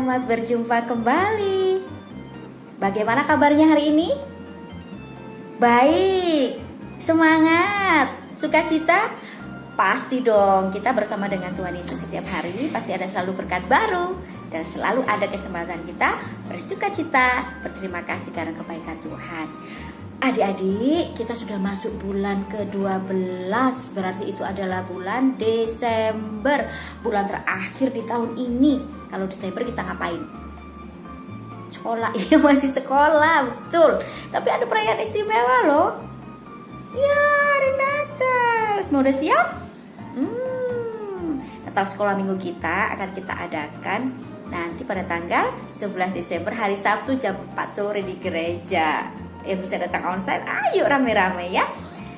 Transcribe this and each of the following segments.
Selamat berjumpa kembali. Bagaimana kabarnya hari ini? Baik, semangat, sukacita? Pasti dong, kita bersama dengan Tuhan Yesus setiap hari pasti ada selalu berkat baru dan selalu ada kesempatan kita bersukacita, berterima kasih karena kebaikan Tuhan. Adik-adik, kita sudah masuk bulan ke-12, berarti itu adalah bulan Desember, bulan terakhir di tahun ini. Kalau Desember kita ngapain? Sekolah, iya masih sekolah, betul. Tapi ada perayaan istimewa loh. Ya, hari Natal. Semua udah siap? Natal sekolah minggu kita akan kita adakan nanti pada tanggal 11 Desember hari Sabtu jam 4 sore di gereja. Yang bisa datang onsite, ayo rame-rame ya.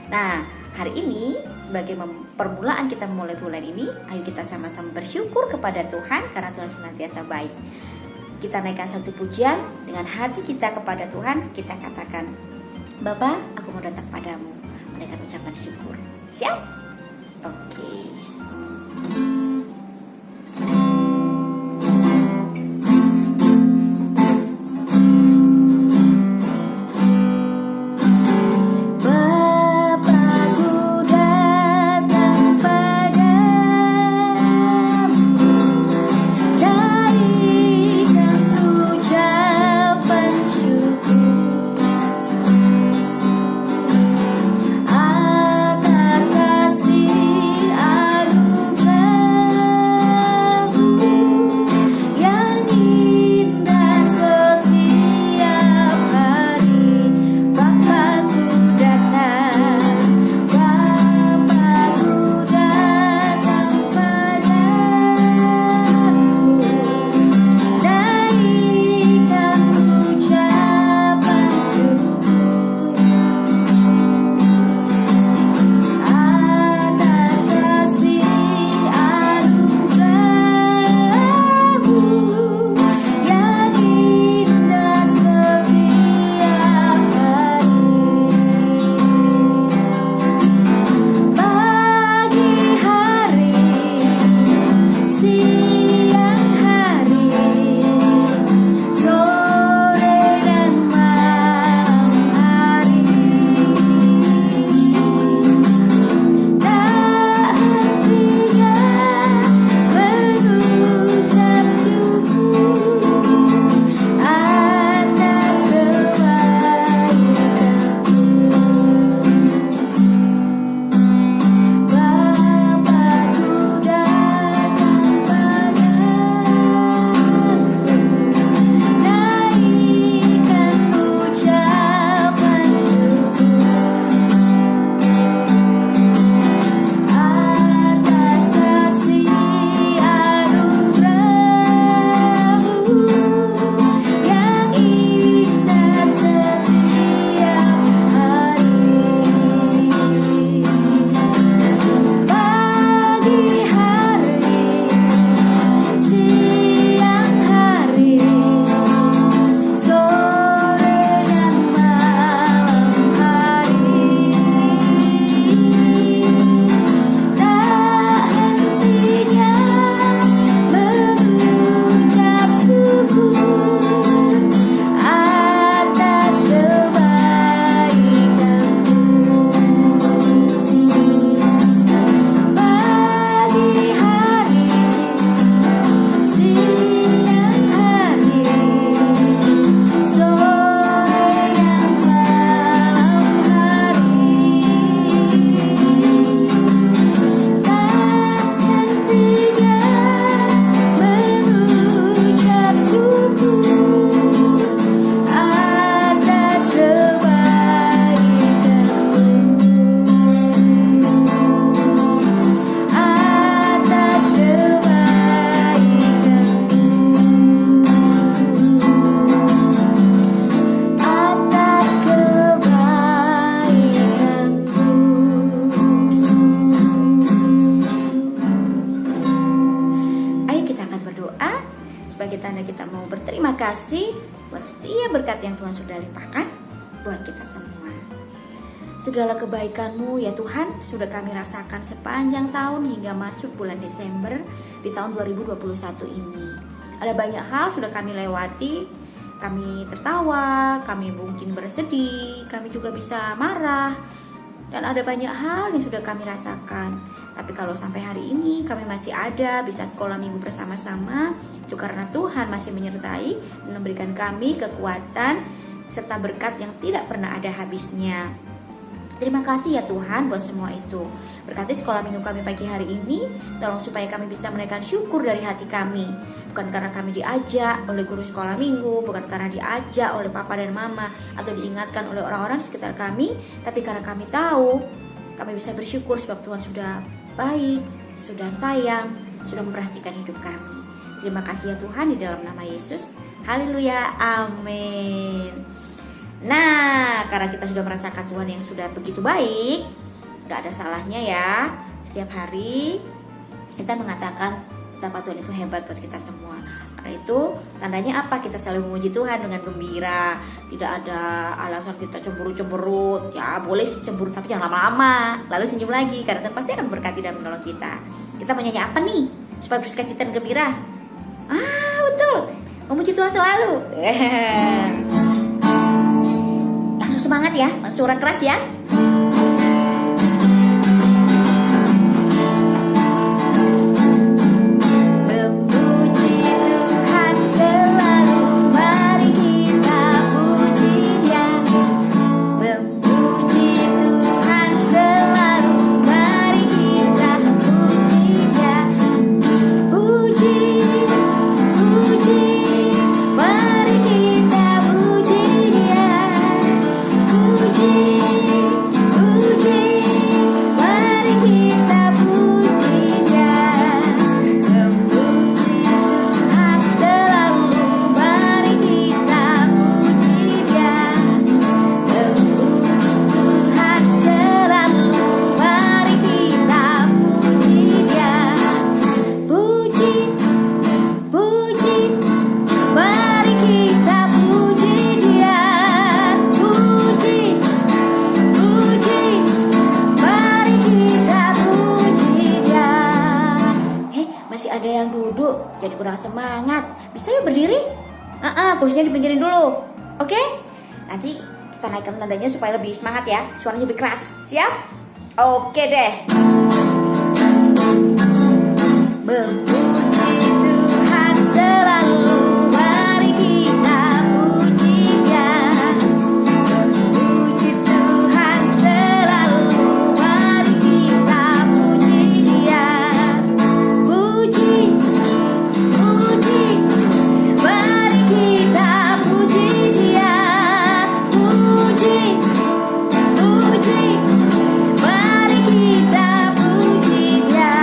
Nah, hari ini sebagai permulaan kita memulai bulan ini, ayo kita sama-sama bersyukur kepada Tuhan karena Tuhan senantiasa baik. Kita naikkan satu pujian dengan hati kita kepada Tuhan. Kita katakan, Bapa, aku mau datang padamu, menaikkan ucapan syukur. Siap? Oke. sebagai tanda kita mau berterima kasih buat setiap berkat yang Tuhan sudah limpahkan buat kita semua. Segala kebaikan-Mu ya Tuhan sudah kami rasakan sepanjang tahun hingga masuk bulan Desember di tahun 2021 ini. Ada banyak hal sudah kami lewati. Kami tertawa, kami mungkin bersedih, kami juga bisa marah, dan ada banyak hal yang sudah kami rasakan. Tapi kalau sampai hari ini kami masih ada, bisa sekolah minggu bersama-sama, itu karena Tuhan masih menyertai dan memberikan kami kekuatan serta berkat yang tidak pernah ada habisnya. Terima kasih ya Tuhan buat semua itu. Berkati sekolah minggu kami pagi hari ini, tolong supaya kami bisa menaikkan syukur dari hati kami. Bukan karena kami diajak oleh guru sekolah minggu, bukan karena diajak oleh papa dan mama, atau diingatkan oleh orang-orang di sekitar kami, tapi karena kami tahu, kami bisa bersyukur sebab Tuhan sudah baik, sudah sayang, sudah memperhatikan hidup kami. Terima kasih ya Tuhan, di dalam nama Yesus. Haleluya, amin. Nah, karena kita sudah merasakan Tuhan yang sudah begitu baik, gak ada salahnya ya setiap hari kita mengatakan betapa Tuhan itu hebat buat kita semua. Karena itu tandanya apa? Kita selalu memuji Tuhan dengan gembira. Tidak ada alasan kita cemburu-cemberut. Ya boleh sih cemburu, tapi jangan lama-lama. Lalu senyum lagi, karena Tuhan pasti akan memberkati dan menolong kita. Kita mau nyanyi apa nih supaya bersukacita dan gembira? Betul, memuji Tuhan selalu. Langsung semangat ya, langsung suara keras ya. Ada yang duduk jadi kurang semangat, bisa ya berdiri? Kursinya dipinggirin dulu, oke? Nanti kita naikkan nadanya supaya lebih semangat ya, suaranya lebih keras. Siap? Oke deh. Memuji Tuhan selalu, mari kita puji Dia. Memuji Tuhan selalu, mari kita puji Dia. Puji, mari kita puji Dia. Puji, mari kita puji Dia.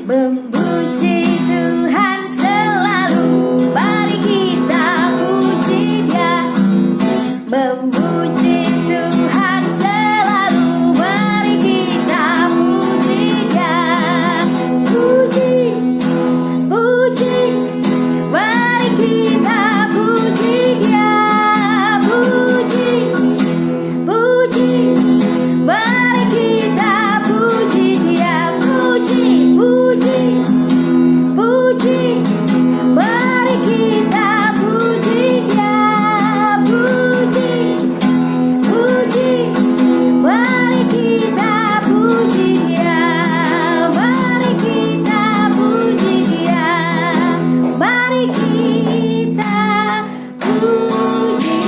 Memuji Tuhan selalu, mari kita puji Dia. Memuji Tuhan selalu, mari kita puji Dia. Puji, mari kita puji Dia. Puji, mari kita puji Dia. Puji, mari kita puji Dia. Puji, mari kita puji Dia. Mari kita puji Dia. Mari kita puji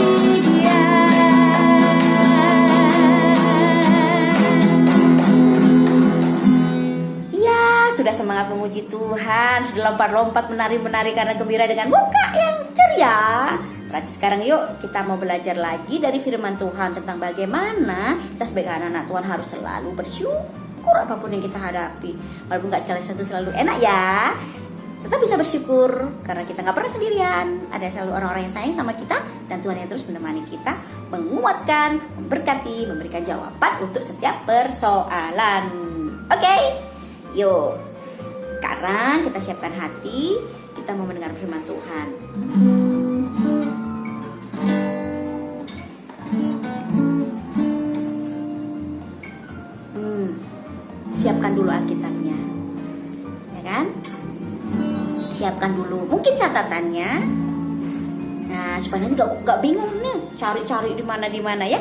Dia. Ya, sudah semangat memuji Tuhan, sudah lompat-lompat menari-menari karena gembira dengan muka yang ceria. Berarti sekarang yuk kita mau belajar lagi dari firman Tuhan tentang bagaimana kita sebagai anak-anak Tuhan harus selalu bersyukur apapun yang kita hadapi. Walaupun gak selalu enak ya, tetap bisa bersyukur karena kita gak pernah sendirian. Ada selalu orang-orang yang sayang sama kita, dan Tuhan yang terus menemani kita, menguatkan, memberkati, memberikan jawaban untuk setiap persoalan. Oke, yuk sekarang kita siapkan hati, kita mau mendengar firman Tuhan. Siapkan dulu Alkitabnya, ya kan? siapkan dulu mungkin catatannya. Nah, supaya nanti gak bingung nih cari-cari di mana ya.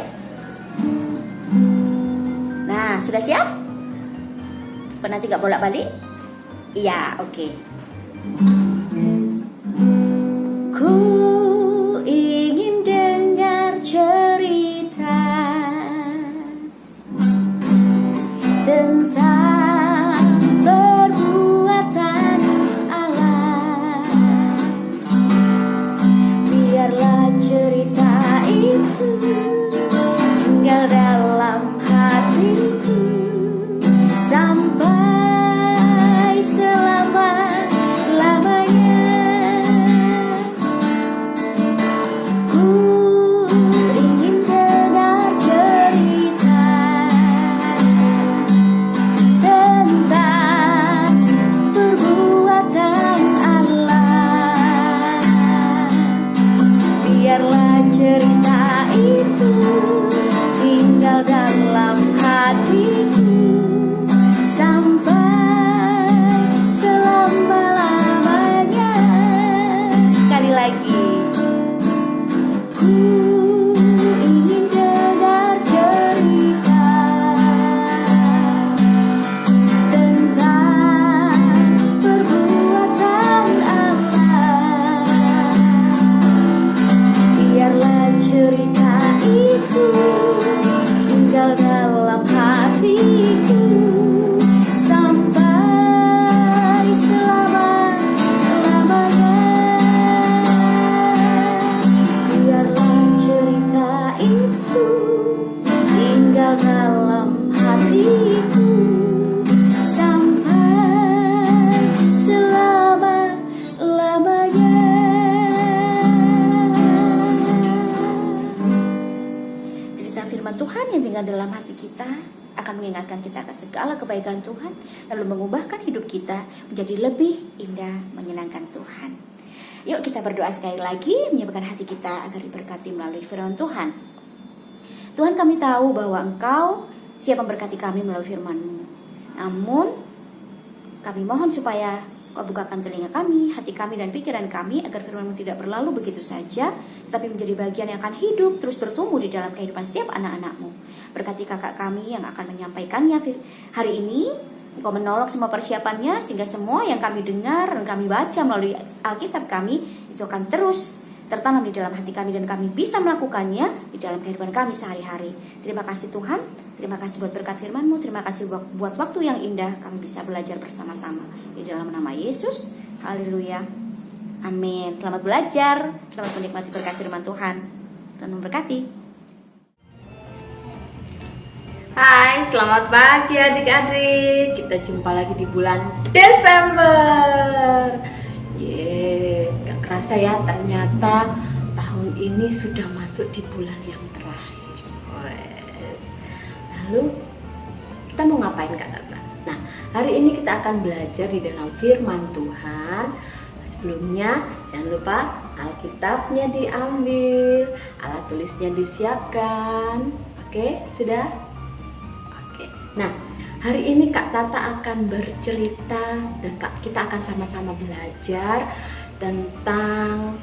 Nah, sudah siap? Supaya nanti gak bolak-balik? Iya, oke. Ku ingin dengar cerita tentang perbuatan Allah. Biarlah cerita itu tinggal dalam hatiku sampai selama-lamanya. Ku ingin dengar cerita tentang perbuatan Allah. Biarlah cerita itu tinggal dalam hatiku sampai selama-lamanya. Sekali lagi. Ku ingin dengar cerita tentang perbuatan Allah. Biarlah cerita itu tinggal dalam hatiku sampai selama-lamanya. Biarlah cerita itu tinggal dalam hatiku sampai selama-lamanya. Cerita firman Tuhan yang tinggal dalam hati kita akan mengingatkan kita akan segala kebaikan Tuhan, lalu mengubahkan hidup kita menjadi lebih indah, menyenangkan Tuhan. Yuk kita berdoa sekali lagi, menyiapkan hati kita agar diberkati melalui firman Tuhan. Tuhan, kami tahu bahwa Engkau siap memberkati kami melalui firman-Mu. Namun kami mohon supaya Kau bukakan telinga kami, hati kami dan pikiran kami agar firman-Mu tidak berlalu begitu saja, tetapi menjadi bagian yang akan hidup terus bertumbuh di dalam kehidupan setiap anak-anak-Mu. Berkati kakak kami yang akan menyampaikannya hari ini. Engkau menolong semua persiapannya sehingga semua yang kami dengar dan kami baca melalui Alkitab kami itu akan terus tertanam di dalam hati kami dan kami bisa melakukannya di dalam kehidupan kami sehari-hari. Terima kasih Tuhan, terima kasih buat berkat firman-Mu, terima kasih buat waktu yang indah kami bisa belajar bersama-sama di dalam nama Yesus. Haleluya, amin. Selamat belajar, selamat menikmati berkat firman Tuhan. Tuhan memberkati. Hai, selamat pagi adik-adik. Kita jumpa lagi di bulan Desember. Gak kerasa ya, ternyata tahun ini sudah masuk di bulan yang terakhir. Lalu kita mau ngapain Kak Tata? Nah, hari ini kita akan belajar di dalam firman Tuhan. Sebelumnya jangan lupa Alkitabnya diambil, alat tulisnya disiapkan. Oke, sudah? Nah, hari ini Kak Tata akan bercerita dan kita akan sama-sama belajar tentang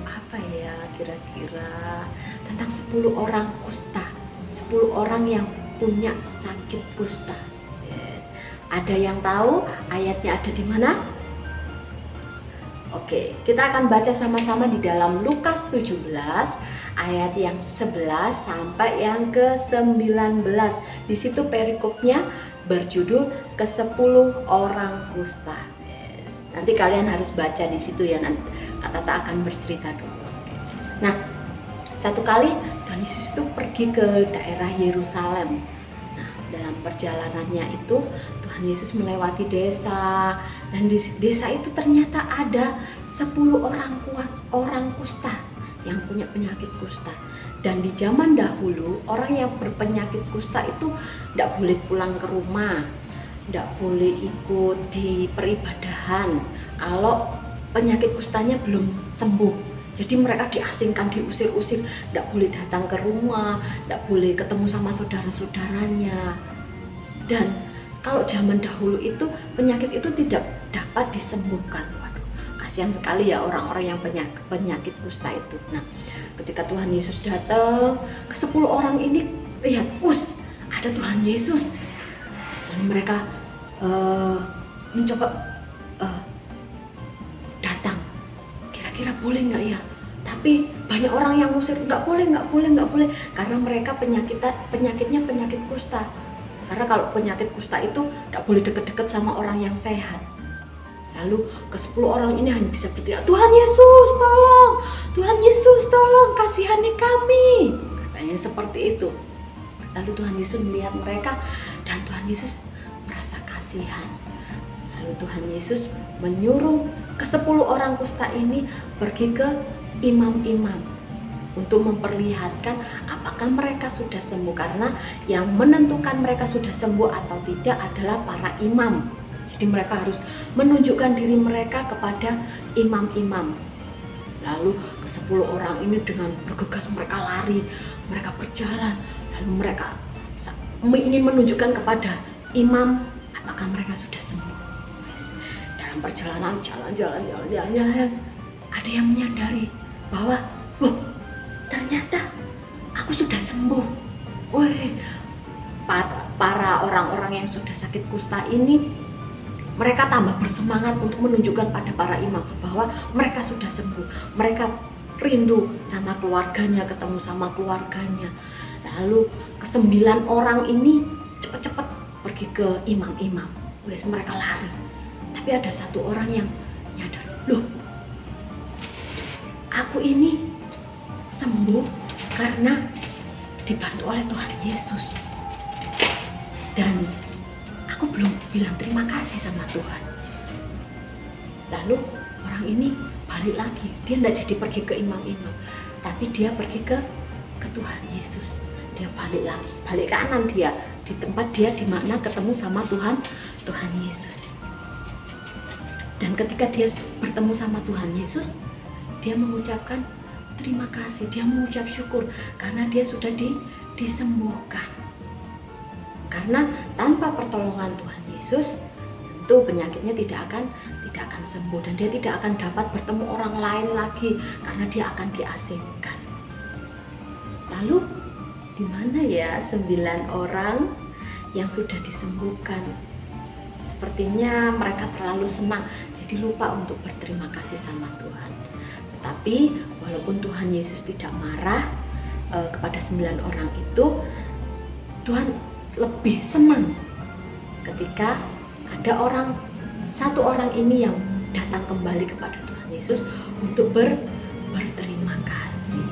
apa ya kira-kira, tentang 10 orang kusta, 10 orang yang punya sakit kusta. Yes. Ada yang tahu ayatnya ada di mana? Oke, kita akan baca sama-sama di dalam Lukas 17 ayat yang 11 sampai yang ke-19. Di situ perikopnya berjudul ke-10 orang kusta. Nanti kalian harus baca di situ ya, nanti Kak Tata akan bercerita dulu. Nah, satu kali Tuhan Yesus itu pergi ke daerah Yerusalem. Nah, dalam perjalanannya itu Tuhan Yesus melewati desa, dan di desa itu ternyata ada 10 orang kusta yang punya penyakit kusta. Dan di zaman dahulu orang yang berpenyakit kusta itu tidak boleh pulang ke rumah, tidak boleh ikut di peribadahan kalau penyakit kustanya belum sembuh. Jadi mereka diasingkan, diusir-usir, tidak boleh datang ke rumah, tidak boleh ketemu sama saudara-saudaranya. Dan kalau zaman dahulu itu penyakit itu tidak dapat disembuhkan. Waduh, kasihan sekali ya orang-orang yang penyakit kusta itu. Nah, ketika Tuhan Yesus datang ke 10 orang ini, lihat, ada Tuhan Yesus. Dan mereka mencoba datang, kira-kira boleh nggak ya? Tapi banyak orang yang ngusir, nggak boleh, karena mereka penyakitnya penyakit kusta. Karena kalau penyakit kusta itu nggak boleh deket-deket sama orang yang sehat. Lalu ke 10 orang ini hanya bisa berteriak, Tuhan Yesus tolong, Tuhan Yesus tolong, kasihani kami, katanya seperti itu. Lalu Tuhan Yesus melihat mereka dan Tuhan Yesus merasa kasihan. Lalu Tuhan Yesus menyuruh ke 10 orang kusta ini pergi ke imam-imam untuk memperlihatkan apakah mereka sudah sembuh, karena yang menentukan mereka sudah sembuh atau tidak adalah para imam. Jadi mereka harus menunjukkan diri mereka kepada imam-imam. Lalu ke 10 orang ini dengan bergegas mereka lari, mereka berjalan, lalu mereka ingin menunjukkan kepada imam apakah mereka sudah sembuh. Dalam perjalanan jalan, ada yang menyadari bahwa ternyata aku sudah sembuh. Para orang-orang yang sudah sakit kusta ini, mereka tambah bersemangat untuk menunjukkan pada para imam bahwa mereka sudah sembuh. Mereka rindu sama keluarganya, ketemu sama keluarganya. Lalu ke-9 orang ini cepat-cepat pergi ke imam-imam. Mereka lari. Tapi ada satu orang yang nyadar, aku ini sembuh karena dibantu oleh Tuhan Yesus. Dan aku belum bilang terima kasih sama Tuhan. Lalu orang ini balik lagi. Dia tidak jadi pergi ke imam-imam, tapi dia pergi ke Tuhan Yesus. Dia balik lagi, balik kanan dia di tempat dia di mana ketemu sama Tuhan Yesus. Dan ketika dia bertemu sama Tuhan Yesus, dia mengucapkan terima kasih, dia mengucap syukur karena dia sudah disembuhkan. Karena tanpa pertolongan Tuhan Yesus, tentu penyakitnya tidak akan sembuh dan dia tidak akan dapat bertemu orang lain lagi karena dia akan diasingkan. Lalu di mana ya 9 orang yang sudah disembuhkan? Sepertinya mereka terlalu senang, jadi lupa untuk berterima kasih sama Tuhan. Tetapi walaupun Tuhan Yesus tidak marah kepada 9 orang itu, Tuhan lebih senang ketika ada satu orang ini yang datang kembali kepada Tuhan Yesus untuk berterima kasih.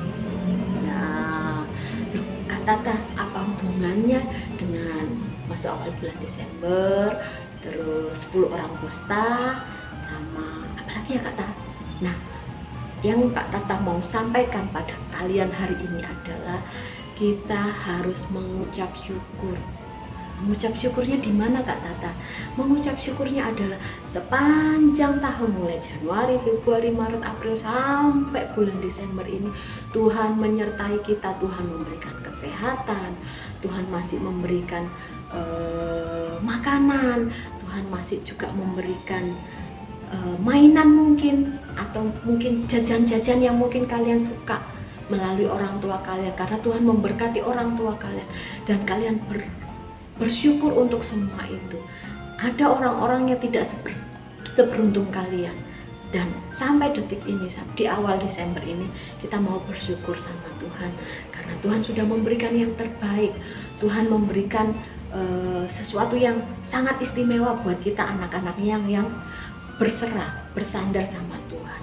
Nah, Kak Tata, apa hubungannya dengan masuk awal bulan Desember, terus 10 orang kusta, sama apalagi ya Kak Tata? Nah, yang Kak Tata mau sampaikan pada kalian hari ini adalah kita harus mengucap syukur. Mengucap syukurnya di mana Kak Tata? Mengucap syukurnya adalah sepanjang tahun, mulai Januari, Februari, Maret, April sampai bulan Desember ini, Tuhan menyertai kita. Tuhan memberikan kesehatan, Tuhan masih memberikan makanan, Tuhan masih juga memberikan mainan mungkin, atau mungkin jajan-jajan yang mungkin kalian suka melalui orang tua kalian, karena Tuhan memberkati orang tua kalian dan kalian bersyukur untuk semua itu. Ada orang-orang yang tidak seberuntung kalian, dan sampai detik ini, di awal Desember ini, kita mau bersyukur sama Tuhan karena Tuhan sudah memberikan yang terbaik. Tuhan memberikan sesuatu yang sangat istimewa buat kita, anak-anaknya yang berserah, bersandar sama Tuhan.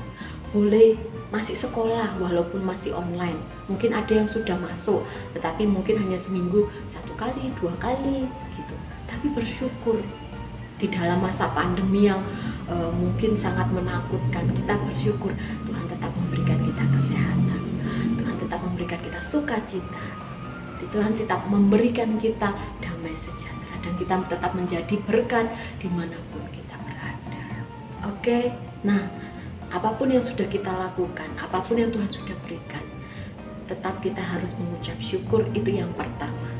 Boleh masih sekolah walaupun masih online, mungkin ada yang sudah masuk tetapi mungkin hanya seminggu 1 kali, 2 kali gitu. Tapi bersyukur di dalam masa pandemi yang mungkin sangat menakutkan, kita bersyukur Tuhan tetap memberikan kita kesehatan, Tuhan tetap memberikan kita sukacita, Tuhan tetap memberikan kita damai sejahtera, dan kita tetap menjadi berkat dimanapun kita berada. Oke, nah, apapun yang sudah kita lakukan, apapun yang Tuhan sudah berikan, tetap kita harus mengucap syukur, itu yang pertama.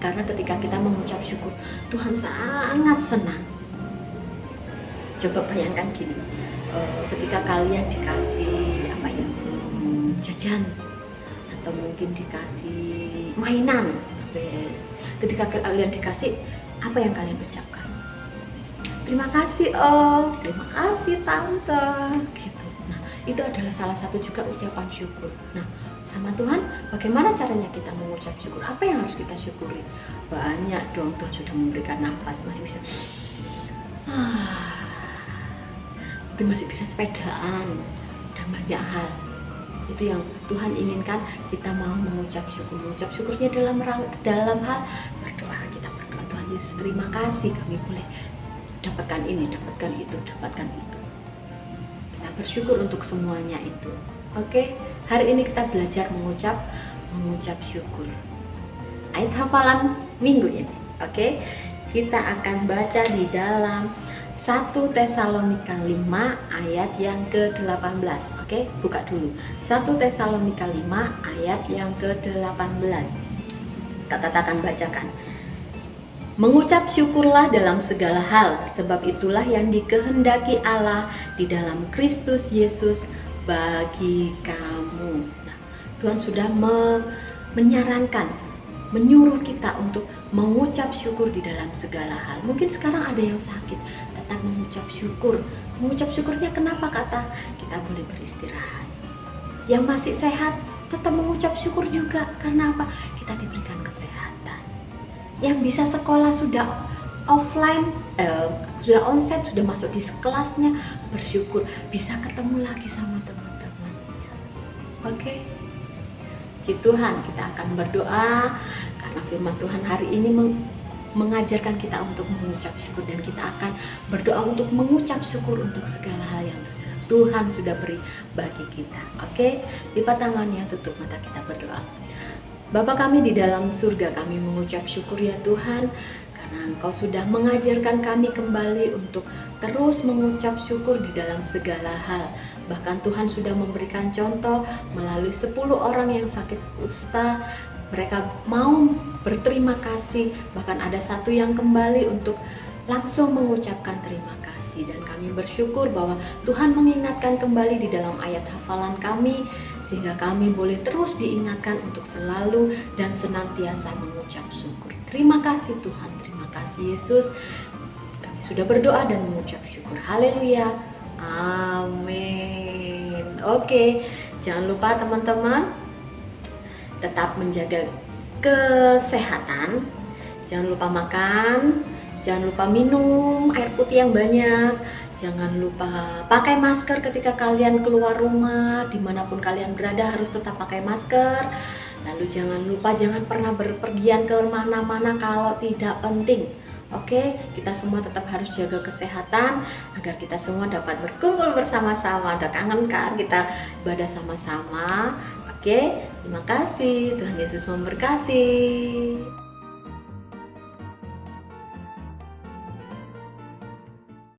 Karena ketika kita mengucap syukur, Tuhan sangat senang. Coba bayangkan gini, ketika kalian dikasih jajan atau mungkin dikasih mainan, ketika kalian dikasih, apa yang kalian ucapkan? Terima kasih Om, terima kasih Tante, gitu. Nah, itu adalah salah satu juga ucapan syukur. Nah, sama Tuhan, bagaimana caranya kita mengucap syukur? Apa yang harus kita syukuri? Banyak dong, Tuhan sudah memberikan nafas, masih bisa mungkin masih bisa sepedaan dan banyak hal. Itu yang Tuhan inginkan, kita mau mengucap syukur. Mengucap syukurnya dalam hal berdoa. Kita berdoa, Tuhan Yesus terima kasih kami boleh dapatkan ini, dapatkan itu, dapatkan itu. Kita bersyukur untuk semuanya itu. Oke, hari ini kita belajar mengucap syukur. Ayat hafalan minggu ini. Oke, kita akan baca di dalam 1 Tesalonika 5 ayat yang ke-18. Oke, buka dulu. 1 Tesalonika 5 ayat yang ke-18. Katakan, bacakan. Mengucap syukurlah dalam segala hal, sebab itulah yang dikehendaki Allah di dalam Kristus Yesus bagi kamu. Nah, Tuhan sudah menyarankan, menyuruh kita untuk mengucap syukur di dalam segala hal. Mungkin sekarang ada yang sakit, tetap mengucap syukur. Mengucap syukurnya kenapa? Kata kita boleh beristirahat. Yang masih sehat, tetap mengucap syukur juga. Karena apa? Kita diberikan kesehatan. Yang bisa sekolah sudah offline, sudah onsite, sudah masuk di kelasnya, bersyukur bisa ketemu lagi sama teman-temannya. Oke? Puji Tuhan, kita akan berdoa karena firman Tuhan hari ini mengajarkan kita untuk mengucap syukur, dan kita akan berdoa untuk mengucap syukur untuk segala hal yang Tuhan sudah beri bagi kita. Oke? Lipat tangannya, tutup mata, kita berdoa. Bapa kami di dalam surga, kami mengucap syukur ya Tuhan, karena Engkau sudah mengajarkan kami kembali untuk terus mengucap syukur di dalam segala hal. Bahkan Tuhan sudah memberikan contoh melalui 10 orang yang sakit kusta. Mereka mau berterima kasih, bahkan ada satu yang kembali untuk langsung mengucapkan terima kasih. Dan kami bersyukur bahwa Tuhan mengingatkan kembali di dalam ayat hafalan kami, sehingga kami boleh terus diingatkan untuk selalu dan senantiasa mengucap syukur. Terima kasih Tuhan, terima kasih Yesus. Kami sudah berdoa dan mengucap syukur. Haleluya, amin. Oke, jangan lupa teman-teman tetap menjaga kesehatan. Jangan lupa makan, jangan lupa minum air putih yang banyak, jangan lupa pakai masker ketika kalian keluar rumah. Dimanapun kalian berada harus tetap pakai masker. Lalu jangan lupa, jangan pernah berpergian ke mana-mana kalau tidak penting. Oke, kita semua tetap harus jaga kesehatan agar kita semua dapat berkumpul bersama-sama. Udah kangen kan kita ibadah sama-sama? Oke, terima kasih. Tuhan Yesus memberkati.